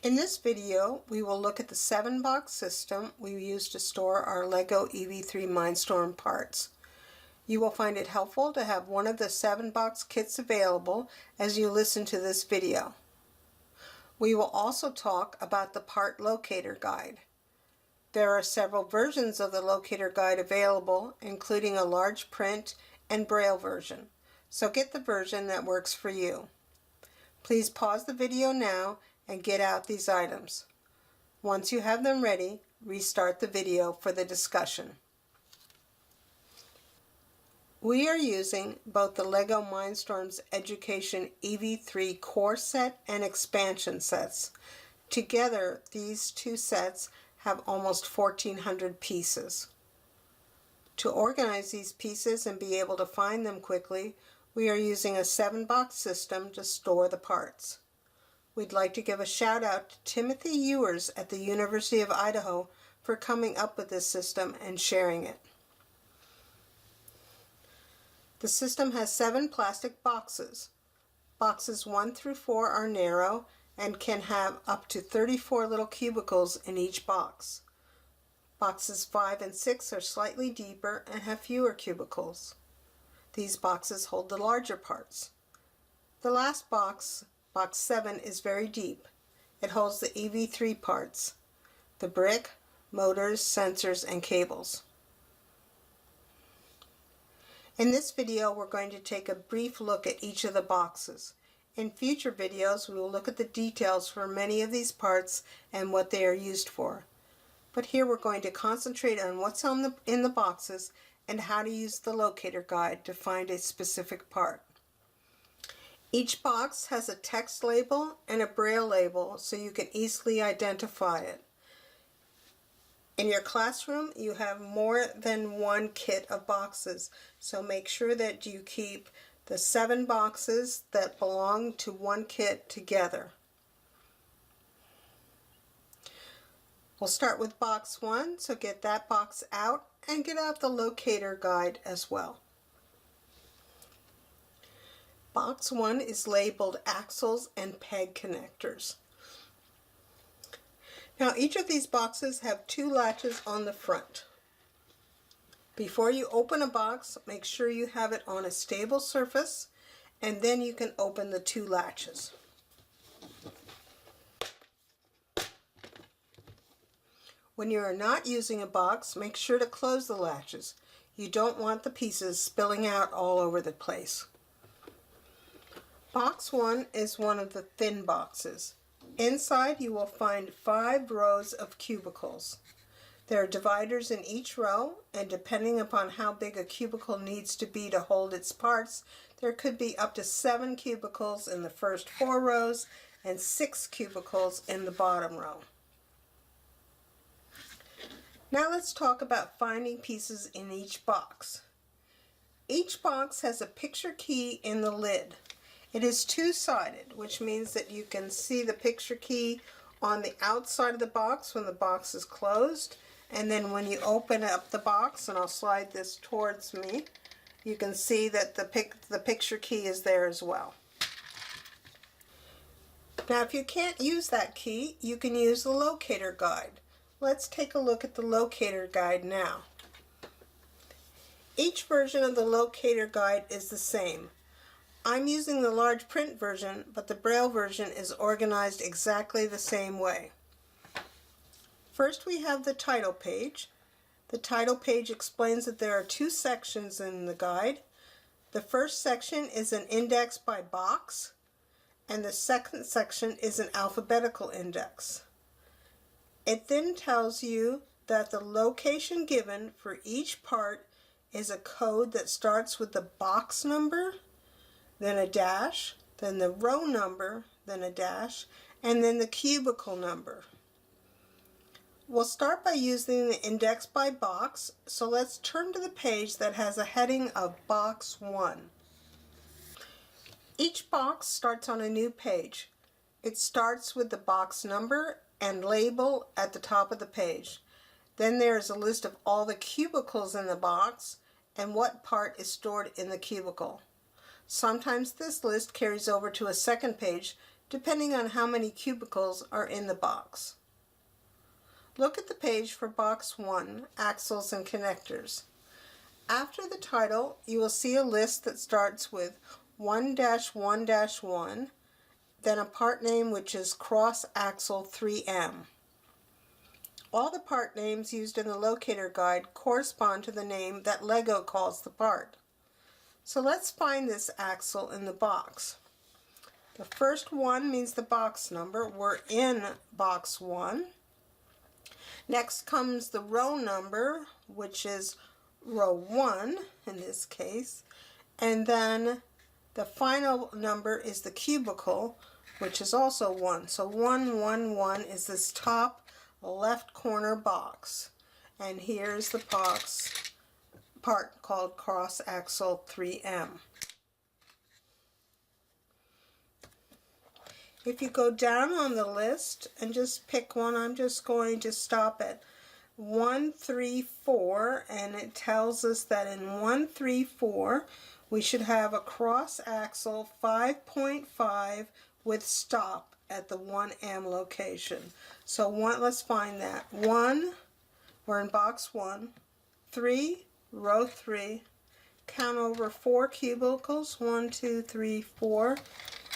In this video, we will look at the 7-box system we use to store our Lego EV3 Mindstorm parts. You will find it helpful to have one of the 7-box kits available as you listen to this video. We will also talk about the part locator guide. There are several versions of the locator guide available, including a large print and braille version, so get the version that works for you. Please pause the video now and get out these items. Once you have them ready, restart the video for the discussion. We are using both the Lego Mindstorms Education EV3 core set and expansion sets. Together, these two sets have almost 1,400 pieces. To organize these pieces and be able to find them quickly, we are using a 7-box system to store the parts. We'd like to give a shout out to Timothy Ewers at the University of Idaho for coming up with this system and sharing it. The system has 7 plastic boxes. Boxes 1 through 4 are narrow and can have up to 34 little cubicles in each box. Boxes 5 and 6 are slightly deeper and have fewer cubicles. These boxes hold the larger parts. The last box, Box 7, is very deep. It holds the EV3 parts, the brick, motors, sensors, and cables. In this video, we're going to take a brief look at each of the boxes. In future videos, we will look at the details for many of these parts and what they are used for. But here we're going to concentrate on what's in the boxes and how to use the locator guide to find a specific part. Each box has a text label and a braille label so you can easily identify it. In your classroom, you have more than one kit of boxes, so make sure that you keep the 7 boxes that belong to one kit together. We'll start with box 1, so get that box out and get out the locator guide as well. Box 1 is labeled axles and peg connectors. Now each of these boxes have 2 latches on the front. Before you open a box, make sure you have it on a stable surface, and then you can open the 2 latches. When you are not using a box, make sure to close the latches. You don't want the pieces spilling out all over the place. Box 1 is one of the thin boxes. Inside you will find 5 rows of cubicles. There are dividers in each row, and depending upon how big a cubicle needs to be to hold its parts, there could be up to 7 cubicles in the first 4 rows and 6 cubicles in the bottom row. Now let's talk about finding pieces in each box. Each box has a picture key in the lid. It is 2-sided, which means that you can see the picture key on the outside of the box when the box is closed, and then when you open up the box, and I'll slide this towards me, you can see that the picture key is there as well. Now if you can't use that key, you can use the locator guide. Let's take a look at the locator guide now. Each version of the locator guide is the same. I'm using the large print version, but the braille version is organized exactly the same way. First we have the title page. The title page explains that there are 2 sections in the guide. The first section is an index by box, and the second section is an alphabetical index. It then tells you that the location given for each part is a code that starts with the box number, then a dash, then the row number, then a dash, and then the cubicle number. We'll start by using the index by box, so let's turn to the page that has a heading of Box 1. Each box starts on a new page. It starts with the box number and label at the top of the page. Then there is a list of all the cubicles in the box and what part is stored in the cubicle. Sometimes this list carries over to a second page depending on how many cubicles are in the box. Look at the page for box 1, axles and connectors. After the title, you will see a list that starts with 1-1-1, then a part name which is cross axle 3M. All the part names used in the locator guide correspond to the name that Lego calls the part. So let's find this axle in the box. The first one means the box number. We're in box 1. Next comes the row number, which is row 1 in this case. And then the final number is the cubicle, which is also 1. So 111 is this top left corner box. And here's the box part called cross axle 3M. If you go down on the list and just pick one, I'm just going to stop at 134, and it tells us that in 134 we should have a cross axle 5.5 with stop at the 1M location. So let's find that. 1, we're in box 1, 3, row 3, count over 4 cubicles, 1, 2, 3, 4.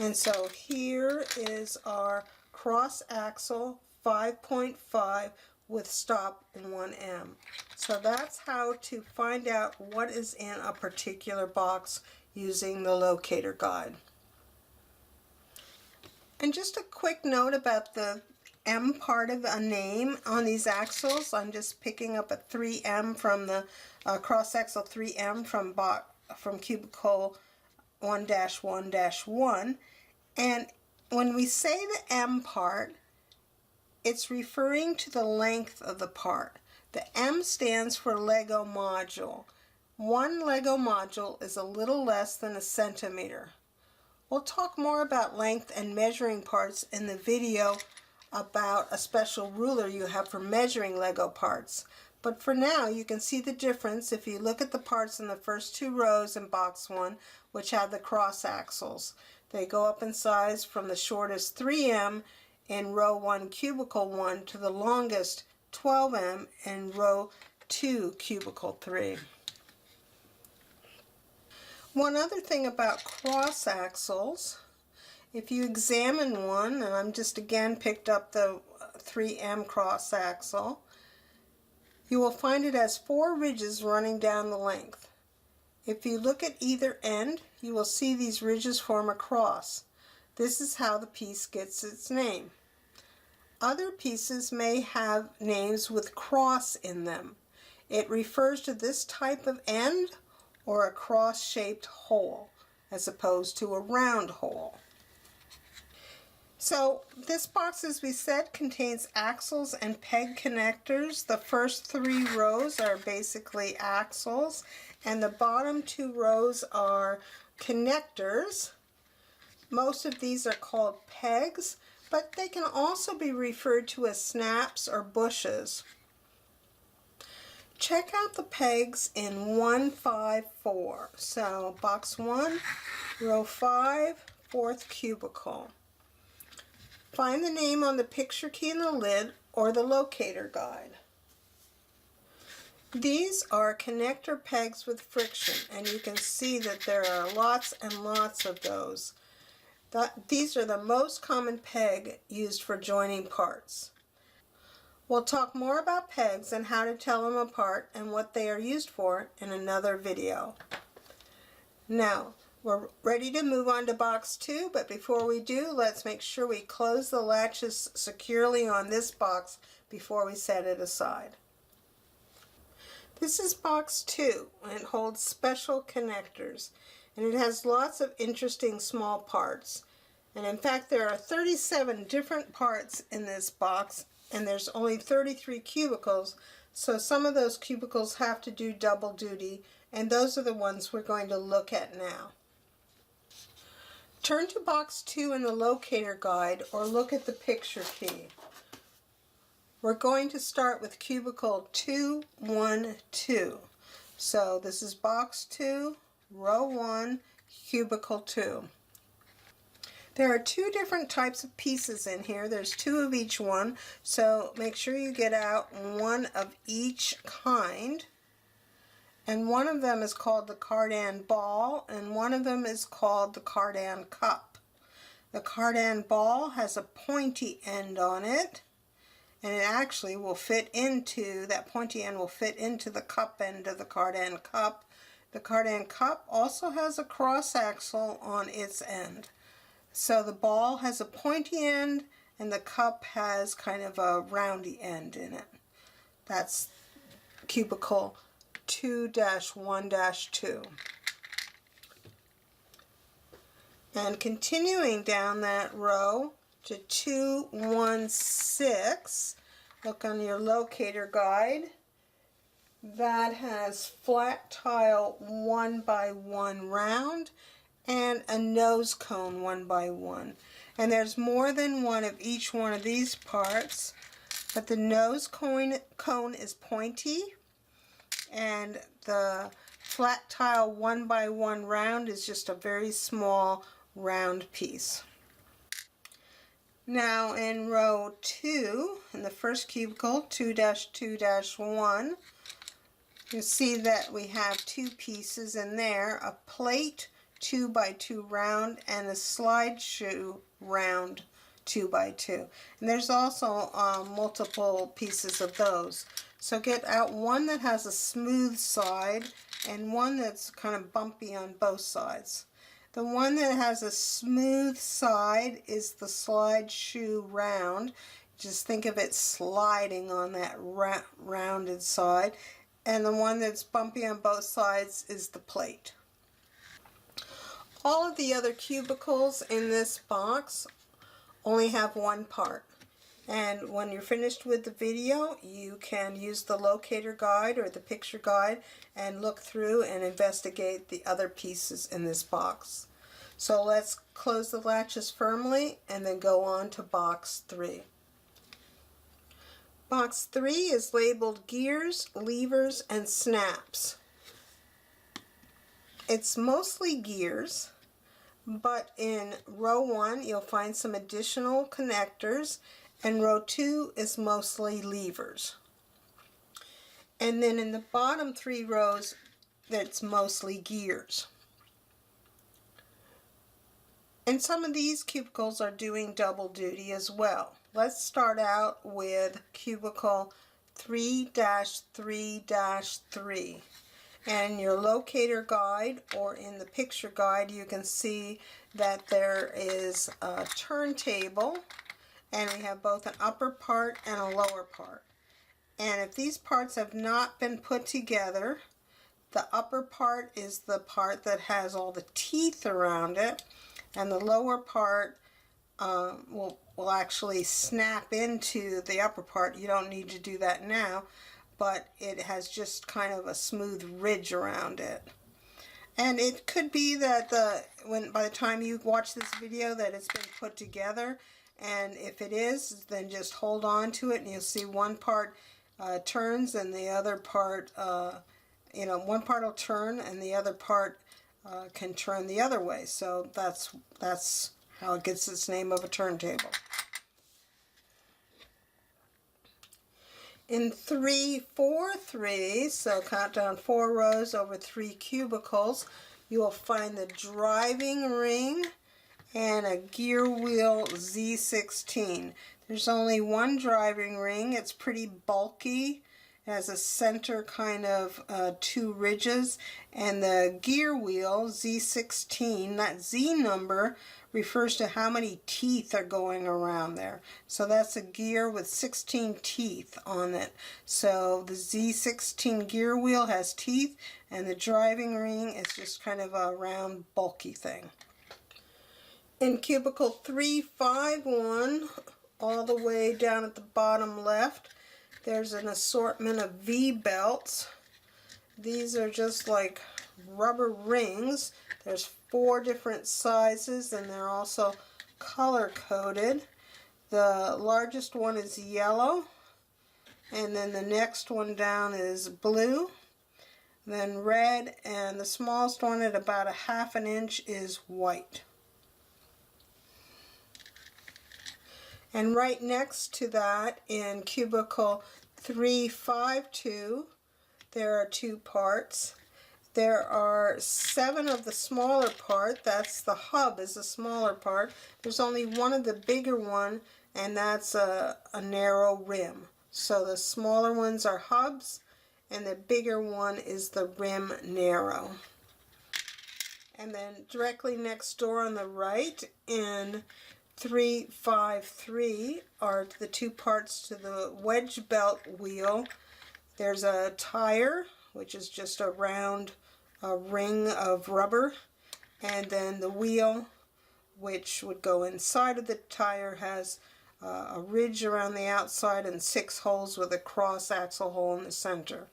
And so here is our cross axle 5.5 with stop in 1M. So that's how to find out what is in a particular box using the locator guide. And just a quick note about the M part of a name on these axles. I'm just picking up a 3M from the cross axle 3M from cubicle 1-1-1. And when we say the M part, it's referring to the length of the part. The M stands for Lego module. One Lego module is a little less than a centimeter. We'll talk more about length and measuring parts in the video about a special ruler you have for measuring Lego parts. But for now, you can see the difference if you look at the parts in the first 2 rows in box 1, which have the cross axles. They go up in size from the shortest 3M in row 1 cubicle 1 to the longest 12M in row 2 cubicle 3. One other thing about cross axles, if you examine one, and I'm just again picked up the 3M cross axle, you will find it has 4 ridges running down the length. If you look at either end, you will see these ridges form a cross. This is how the piece gets its name. Other pieces may have names with cross in them. It refers to this type of end or a cross-shaped hole, as opposed to a round hole. So this box, as we said, contains axles and peg connectors. The first 3 rows are basically axles, and the bottom 2 rows are connectors. Most of these are called pegs, but they can also be referred to as snaps or bushes. Check out the pegs in 154. So box 1, row 5, 4th cubicle. Find the name on the picture key in the lid or the locator guide. These are connector pegs with friction, and you can see that there are lots and lots of those. These are the most common peg used for joining parts. We'll talk more about pegs and how to tell them apart and what they are used for in another video. Now, we're ready to move on to box 2, but before we do, let's make sure we close the latches securely on this box before we set it aside. This is box 2, and it holds special connectors, and it has lots of interesting small parts. And in fact, there are 37 different parts in this box, and there's only 33 cubicles, so some of those cubicles have to do double duty, and those are the ones we're going to look at now. Turn to box 2 in the locator guide, or look at the picture key. We're going to start with cubicle 212. So this is box 2, row 1, cubicle 2. There are two different types of pieces in here. There's two of each one, so make sure you get out one of each kind. And one of them is called the cardan ball, and one of them is called the cardan cup. The cardan ball has a pointy end on it, and it actually will fit into, that pointy end will fit into the cup end of the cardan cup. The cardan cup also has a cross axle on its end. So the ball has a pointy end and the cup has kind of a roundy end in it. That's cubicle 2-1-2. And continuing down that row to 2-1-6, look on your locator guide. That has flat tile 1x1 round and a nose cone 1x1. And there's more than one of each one of these parts, but the nose cone is pointy, and the flat tile 1x1 round is just a very small round piece. Now in row 2, in the first cubicle, 2-2-1, you see that we have two pieces in there, a plate 2x2 round and a slide shoe round 2x2. And there's also multiple pieces of those. So get out one that has a smooth side and one that's kind of bumpy on both sides. The one that has a smooth side is the slide shoe round. Just think of it sliding on that rounded side. And the one that's bumpy on both sides is the plate. All of the other cubicles in this box only have one part. And when you're finished with the video, you can use the locator guide or the picture guide and look through and investigate the other pieces in this box. So let's close the latches firmly and then go on to box 3. Box 3 is labeled gears, levers, and snaps. It's mostly gears, but in row 1 you'll find some additional connectors, and row 2 is mostly levers. And then in the bottom 3 rows, that's mostly gears. And some of these cubicles are doing double duty as well. Let's start out with cubicle 3-3-3. And in your locator guide or in the picture guide, you can see that there is a turntable, and we have both an upper part and a lower part. And if these parts have not been put together, the upper part is the part that has all the teeth around it, and the lower part will actually snap into the upper part. You don't need to do that now, but it has just kind of a smooth ridge around it. And it could be that by the time you watch this video that it's been put together, and if it is, then just hold on to it and you'll see one part turns and the other part, one part will turn and the other part can turn the other way. So that's how it gets its name of a turntable. In 3-4-3, so count down 4 rows over 3 cubicles, you will find the driving ring and a gear wheel Z16. There's only one driving ring. It's pretty bulky. It has a center kind of 2 ridges, and the gear wheel Z16, that Z number refers to how many teeth are going around there. So that's a gear with 16 teeth on it. So the Z16 gear wheel has teeth, and the driving ring is just kind of a round bulky thing. In cubicle 3-5-1, all the way down at the bottom left, there's an assortment of V-belts. These are just like rubber rings. There's 4 different sizes, and they're also color-coded. The largest one is yellow, and then the next one down is blue, then red, and the smallest one at about a 1/2 inch is white. And right next to that in cubicle 352, there are 2 parts. There are 7 of the smaller part. That's the hub is the smaller part. There's only one of the bigger one, and that's a narrow rim. So the smaller ones are hubs, and the bigger one is the rim narrow. And then directly next door on the right in 353 are the 2 parts to the wedge belt wheel. There's a tire, which is just a round ring of rubber, and then the wheel, which would go inside of the tire, has a ridge around the outside and 6 holes with a cross axle hole in the center.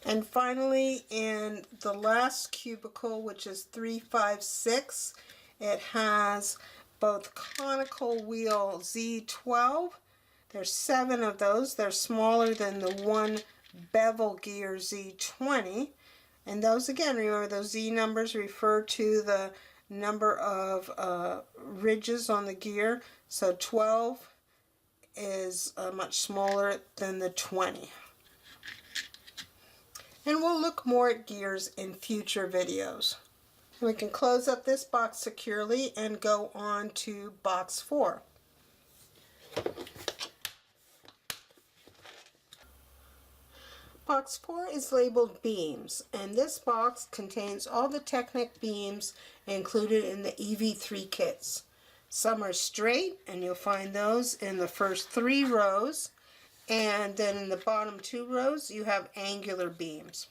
And finally, in the last cubicle, which is 356, it has both conical wheel Z12. There's 7 of those. They're smaller than the one bevel gear Z20. And those, again, remember those Z numbers refer to the number of ridges on the gear. So 12 is much smaller than the 20. And we'll look more at gears in future videos. We can close up this box securely and go on to box 4. Box 4 is labeled beams, and this box contains all the Technic beams included in the EV3 kits. Some are straight, and you'll find those in the first 3 rows. And then in the bottom 2 rows, you have angular beams.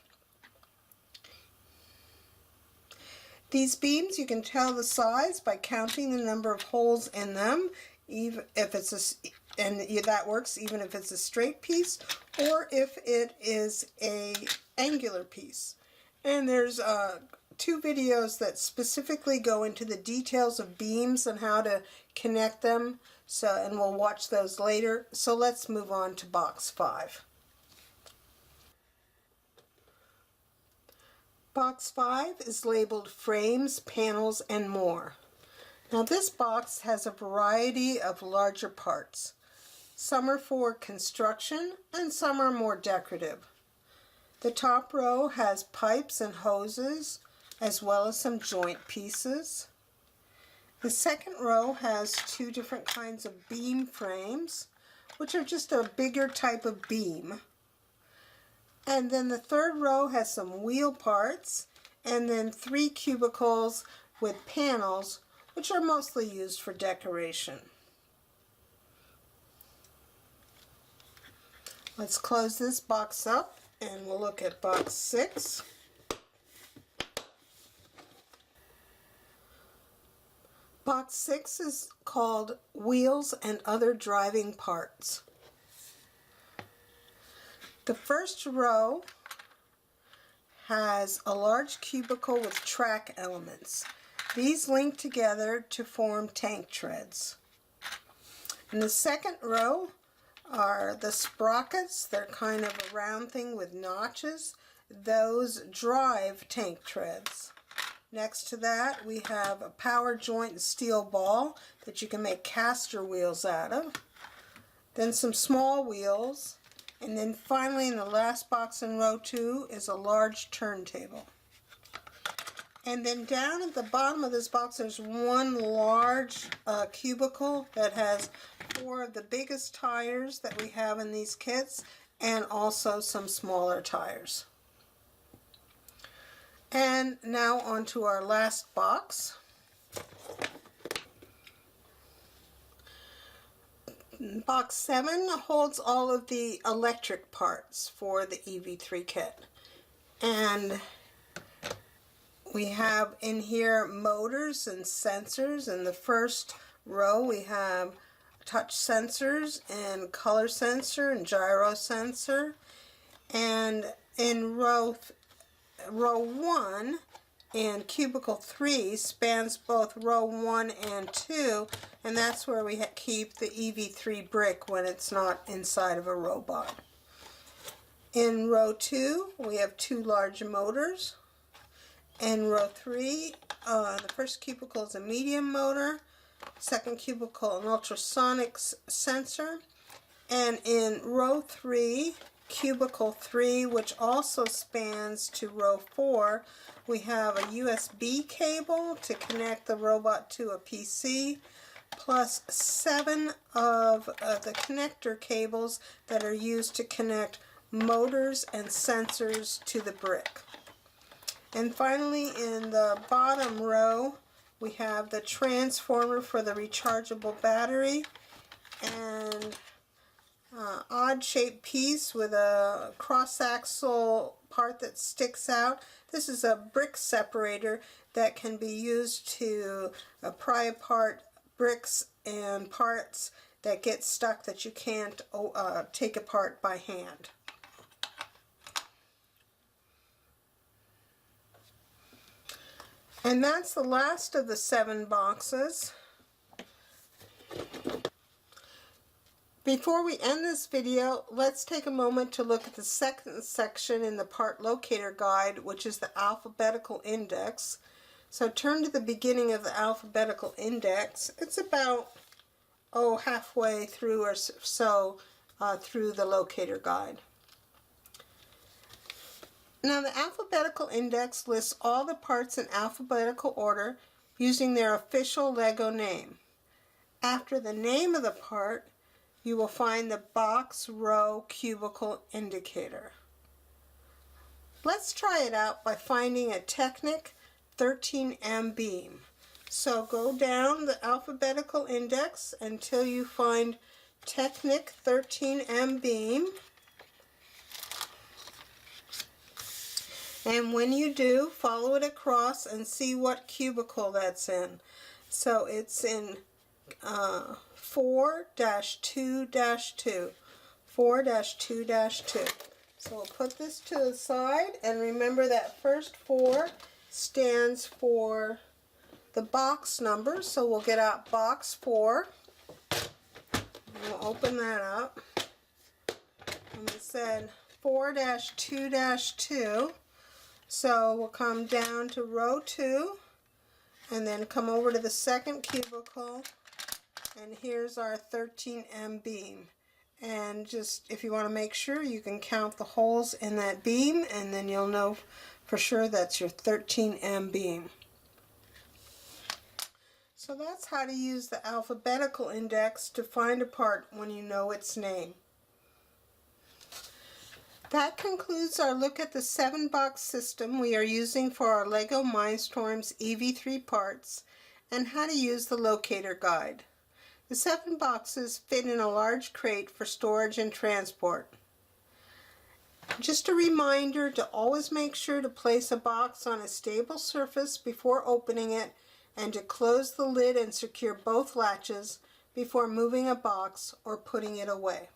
These beams, you can tell the size by counting the number of holes in them, even if it's and that works even if it's a straight piece or if it is a angular piece. And there's 2 videos that specifically go into the details of beams and how to connect them. And we'll watch those later. So let's move on to box 5. Box 5 is labeled frames, panels, and more. Now this box has a variety of larger parts. Some are for construction and some are more decorative. The top row has pipes and hoses as well as some joint pieces. The second row has 2 different kinds of beam frames, which are just a bigger type of beam. And then the third row has some wheel parts, and then 3 cubicles with panels, which are mostly used for decoration. Let's close this box up, and we'll look at box 6. Box 6 is called Wheels and Other Driving Parts. The first row has a large cubicle with track elements. These link together to form tank treads. In the second row are the sprockets. They're kind of a round thing with notches. Those drive tank treads. Next to that, we have a power joint and steel ball that you can make caster wheels out of. Then some small wheels. And then finally, in the last box in row 2 is a large turntable. And then down at the bottom of this box, there's one large cubicle that has 4 of the biggest tires that we have in these kits, and also some smaller tires. And now on to our last box. Box 7 holds all of the electric parts for the EV3 kit. And we have in here motors and sensors. In the first row we have touch sensors and color sensor and gyro sensor. And in row 1 and cubicle 3 spans both row 1 and 2, and that's where we keep the EV3 brick when it's not inside of a robot. In row 2 we have 2 large motors. In row 3, the first cubicle is a medium motor, second cubicle, an ultrasonic sensor. And in row 3, cubicle 3, which also spans to row 4, we have a USB cable to connect the robot to a PC, plus 7 of the connector cables that are used to connect motors and sensors to the brick. And finally, in the bottom row, we have the transformer for the rechargeable battery, and odd-shaped piece with a cross-axle part that sticks out. This is a brick separator that can be used to pry apart bricks and parts that get stuck that you can't take apart by hand. And that's the last of the 7 boxes. Before we end this video, let's take a moment to look at the second section in the part locator guide, which is the alphabetical index. So turn to the beginning of the alphabetical index. It's about, halfway through or so through the locator guide. Now the alphabetical index lists all the parts in alphabetical order using their official Lego name. After the name of the part, you will find the box, row, cubicle indicator. Let's try it out by finding a Technic 13M beam. So go down the alphabetical index until you find Technic 13M beam. And when you do, follow it across and see what cubicle that's in. So it's in 4-2-2. 4-2-2. So we'll put this to the side, and remember that first 4 stands for the box number. So we'll get out box 4. We'll open that up. And it said 4-2-2. So we'll come down to row 2 and then come over to the second cubicle, and here's our 13M beam. And just, if you want to make sure, you can count the holes in that beam, and then you'll know for sure that's your 13M beam. So that's how to use the alphabetical index to find a part when you know its name. That concludes our look at the 7-box system we are using for our Lego Mindstorms EV3 parts and how to use the locator guide. The 7 boxes fit in a large crate for storage and transport. Just a reminder to always make sure to place a box on a stable surface before opening it, and to close the lid and secure both latches before moving a box or putting it away.